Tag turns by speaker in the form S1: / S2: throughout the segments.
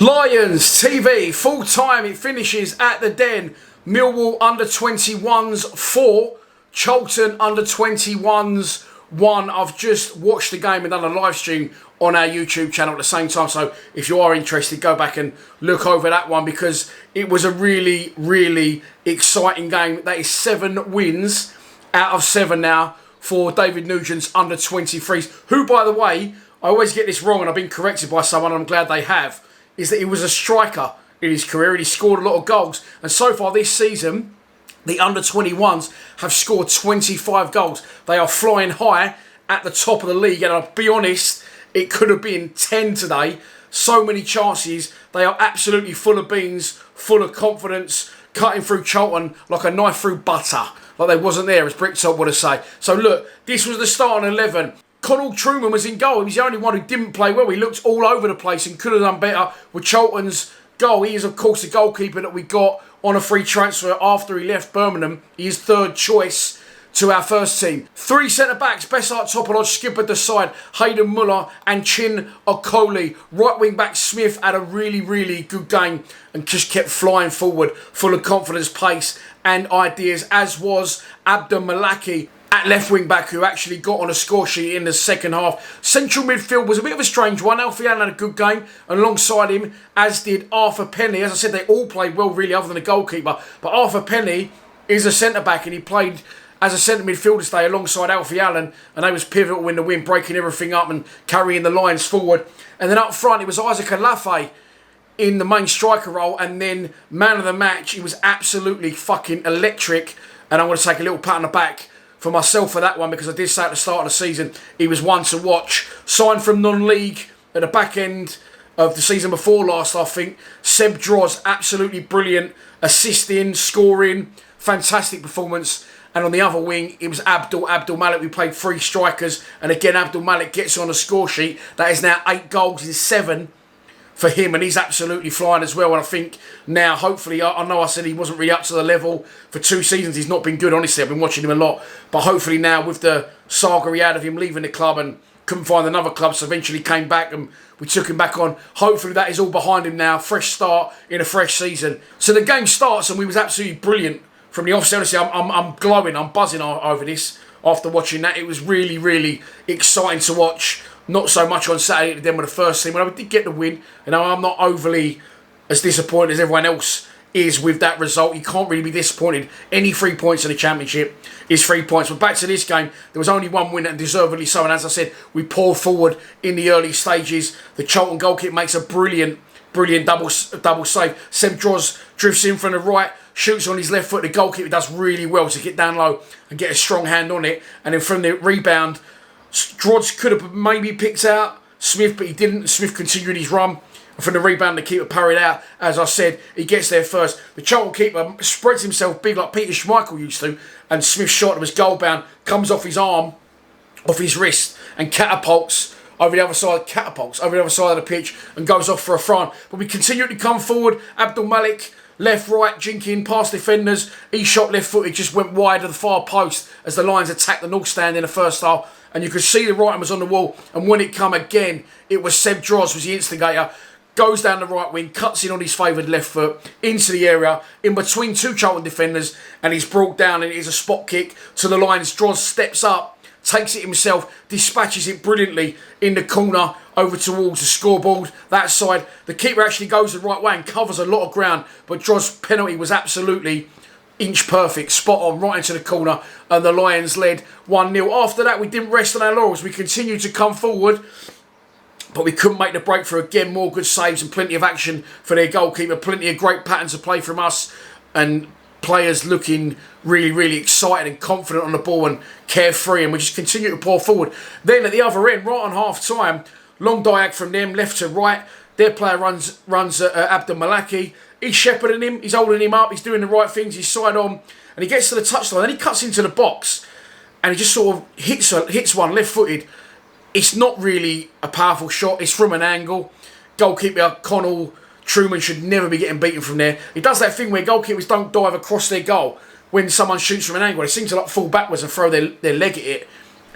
S1: Lions TV, full time, it finishes at the Den. Millwall under-21s 4, Charlton under-21s 1. I've just watched the game and done a live stream on our YouTube channel at the same time. So if you are interested, go back and look over that one because it was a really, really exciting game. That is 7 wins out of 7 now for David Nugent's under-23s. Who, by the way, I always get this wrong and I've been corrected by someone and I'm glad they have, is that he was a striker in his career and he scored a lot of goals. And so far this season, the under-21s have scored 25 goals. They are flying high at the top of the league. And I'll be honest, it could have been 10 today. So many chances. They are absolutely full of beans, full of confidence, cutting through Charlton like a knife through butter. Like they wasn't there, as Bricktop would have said. So look, this was the starting 11. Connell Truman was in goal. He was the only one who didn't play well. He looked all over the place and could have done better with Charlton's goal. He is, of course, the goalkeeper that we got on a free transfer after he left Birmingham. He is third choice to our first team. 3 centre-backs, Bessart Topolodge skippered the side, Hayden Muller and Chin Okoli. Right wing-back Smith had a really, really good game and just kept flying forward, full of confidence, pace and ideas, as was Abdul Malaki at left wing back, who actually got on a score sheet in the second half. Central midfield was a bit of a strange one. Alfie Allen had a good game, and alongside him, as did Arthur Penny. As I said, they all played well, really, other than the goalkeeper. But Arthur Penny is a centre back, and he played as a centre midfielder today alongside Alfie Allen, and they was pivotal in the win, breaking everything up and carrying the lines forward. And then up front, it was Isaac Alafe in the main striker role, and then man of the match, he was absolutely fucking electric. And I'm going to take a little pat on the back for myself for that one, because I did say at the start of the season he was one to watch. Signed from non-league at the back end of the season before last, I think. Seb Drozd, absolutely brilliant, assisting, scoring, fantastic performance. And on the other wing, it was Abdul Malik. We played 3 strikers, and again Abdul Malik gets on a score sheet. That is now 8 goals in 7 for him, and he's absolutely flying as well. And I think now, hopefully, I know I said he wasn't really up to the level for 2 seasons. He's not been good, honestly. I've been watching him a lot. But hopefully now, with the saga he had of him leaving the club and couldn't find another club, so eventually came back and we took him back on. Hopefully that is all behind him now. Fresh start in a fresh season. So the game starts and we was absolutely brilliant from the offset. Honestly, I'm glowing. I'm buzzing over this after watching that. It was really, really exciting to watch. Not so much on Saturday at the Den with the first team. When I did get the win, I'm not overly as disappointed as everyone else is with that result. You can't really be disappointed. Any 3 points in the Championship is 3 points. But back to this game, there was only one win, and deservedly so. And as I said, we poured forward in the early stages. The Charlton goalkeeper makes a brilliant double save. Seb Drozd drifts in from the right, shoots on his left foot. The goalkeeper does really well to get down low and get a strong hand on it. And then from the rebound, Drozd could have maybe picked out Smith, but he didn't. Smith continued his run. And from the rebound, the keeper parried out. As I said, he gets there first. The Charlton keeper spreads himself big like Peter Schmeichel used to. And Smith's shot that was goal bound comes off his arm, off his wrist, and catapults over the other side of the pitch and goes off for a front. But we continue to come forward. Abdul Malik, left, right, jinking past defenders. He shot left footed, just went wide of the far post as the Lions attacked the North Stand in the first half. And you could see the writing was on the wall. And when it come again, it was Seb Drozd was the instigator. Goes down the right wing, cuts in on his favoured left foot, into the area, in between 2 Charlton defenders, and he's brought down, and it is a spot kick to the Lions. Drozd steps up, takes it himself, dispatches it brilliantly in the corner over towards the scoreboard. That side, the keeper actually goes the right way and covers a lot of ground, but Drozd's penalty was absolutely inch perfect, spot on, right into the corner, and the Lions led 1-0. After that, we didn't rest on our laurels. We continued to come forward, but we couldn't make the breakthrough. Again, more good saves and plenty of action for their goalkeeper. Plenty of great patterns of play from us, and players looking really, really excited and confident on the ball and carefree, and we just continue to pour forward. Then at the other end, right on half-time, long diag from them, left to right. Their player runs Abdul Malaki. He's shepherding him. He's holding him up. He's doing the right things. He's side on. And he gets to the touchline. Then he cuts into the box. And he just sort of hits one left-footed. It's not really a powerful shot. It's from an angle. Goalkeeper Connell Truman should never be getting beaten from there. He does that thing where goalkeepers don't dive across their goal when someone shoots from an angle. They seem to fall backwards and throw their leg at it.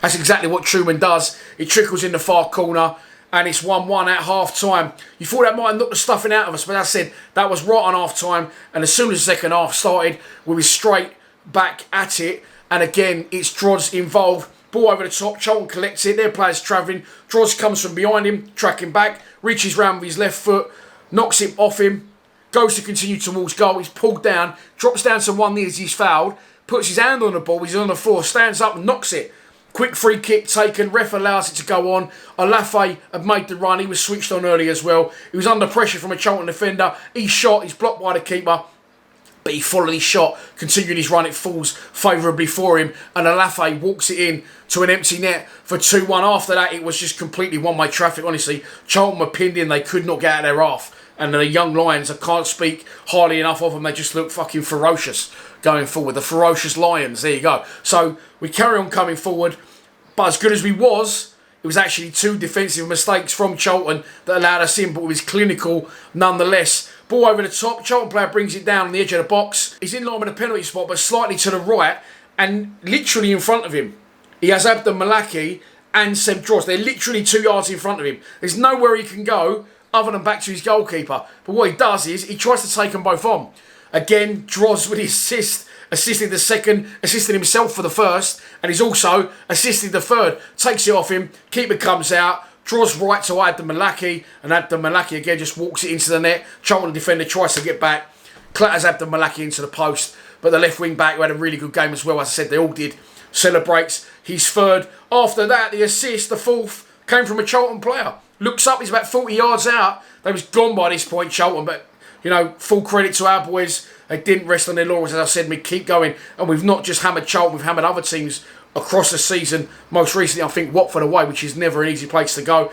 S1: That's exactly what Truman does. It trickles in the far corner. and it's 1-1 at half-time. You thought that might have knocked the stuffing out of us, but as I said, that was right on half-time, and as soon as the second half started, we were straight back at it, and again, it's Drozd involved. Ball over the top, Charlton collects it, their players travelling. Drozd comes from behind him, tracking back, reaches round with his left foot, knocks it off him, goes to continue towards goal. He's pulled down, drops down to one knee as he's fouled, puts his hand on the ball, he's on the floor, stands up and knocks it. Quick free kick taken, ref allows it to go on. Olafe had made the run, he was switched on early as well. He was under pressure from a Charlton defender. He shot, he's blocked by the keeper. But he followed his shot, continued his run, it falls favourably for him, and Olafe walks it in to an empty net for 2-1. After that, it was just completely one-way traffic, honestly. Charlton were pinned in, they could not get out of their half. And the young Lions, I can't speak highly enough of them, they just look fucking ferocious going forward. The ferocious Lions, there you go. So, we carry on coming forward, but as good as we was, it was actually two defensive mistakes from Charlton that allowed us in, but it was clinical nonetheless. Ball over the top, Charlton player brings it down on the edge of the box. He's in line with the penalty spot, but slightly to the right, and literally in front of him, he has Abdul Malaki and Seb Drozd. They're literally 2 yards in front of him. There's nowhere he can go other than back to his goalkeeper. But what he does is, he tries to take them both on. Again, Drozd with his assisted the second, assisted himself for the first, and he's also assisted the third. Takes it off him, keeper comes out, draws right to Abdul Malaki, and Abdul Malaki again just walks it into the net. Charlton defender tries to get back, clatters Abdul Malaki into the post, but the left wing back, who had a really good game as well, as I said, they all did, celebrates his third. After that, the assist, the fourth, came from a Charlton player. Looks up, he's about 40 yards out. They was gone by this point, Charlton, but, you know, full credit to our boys. They didn't rest on their laurels, as I said, we keep going. And we've not just hammered Charlton, we've hammered other teams across the season. Most recently, I think, Watford away, which is never an easy place to go.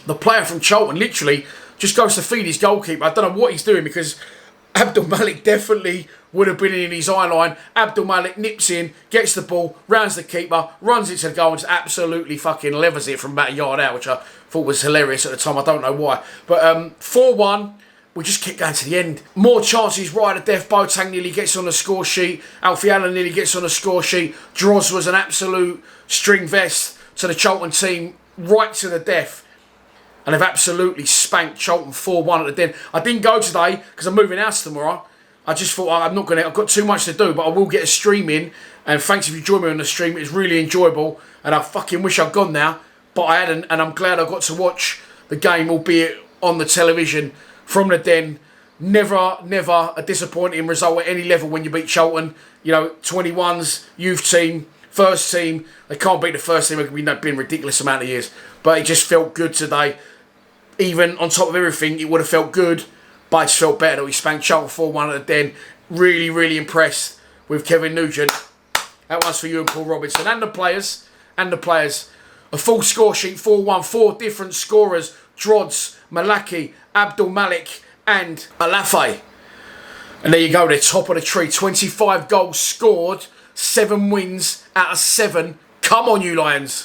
S1: The player from Charlton literally just goes to feed his goalkeeper. I don't know what he's doing, because Abdul Malik definitely would have been in his eye line. Abdul Malik nips in, gets the ball, rounds the keeper, runs it to the goal, and just absolutely fucking levers it from about a yard out, which I thought was hilarious at the time. I don't know why. But 4-1. We just keep going to the end. More chances right at death. Boateng nearly gets on the score sheet. Alfie Allen nearly gets on the score sheet. Drozd was an absolute string vest to the Charlton team right to the death. And they've absolutely spanked Charlton 4-1 at the Den. I didn't go today because I'm moving house tomorrow. I just thought I've got too much to do, but I will get a stream in. And thanks if you join me on the stream. It's really enjoyable. And I fucking wish I'd gone now. But I hadn't. And I'm glad I got to watch the game, albeit on the television. From the Den, never a disappointing result at any level when you beat Charlton. You know, 21's, youth team, first team. They can't beat the first team. It's been a ridiculous amount of years. But it just felt good today. Even on top of everything, it would have felt good. But it just felt better that we spanked Charlton 4-1 at the Den. Really, really impressed with Kevin Nugent. That one's for you and Paul Robinson. And the players. A full score sheet, 4-1. 4 different scorers. Drozd, Malaki, Abdul Malik and Olafe. And there you go, they're top of the tree. 25 goals scored, 7 wins out of 7. Come on, you Lions.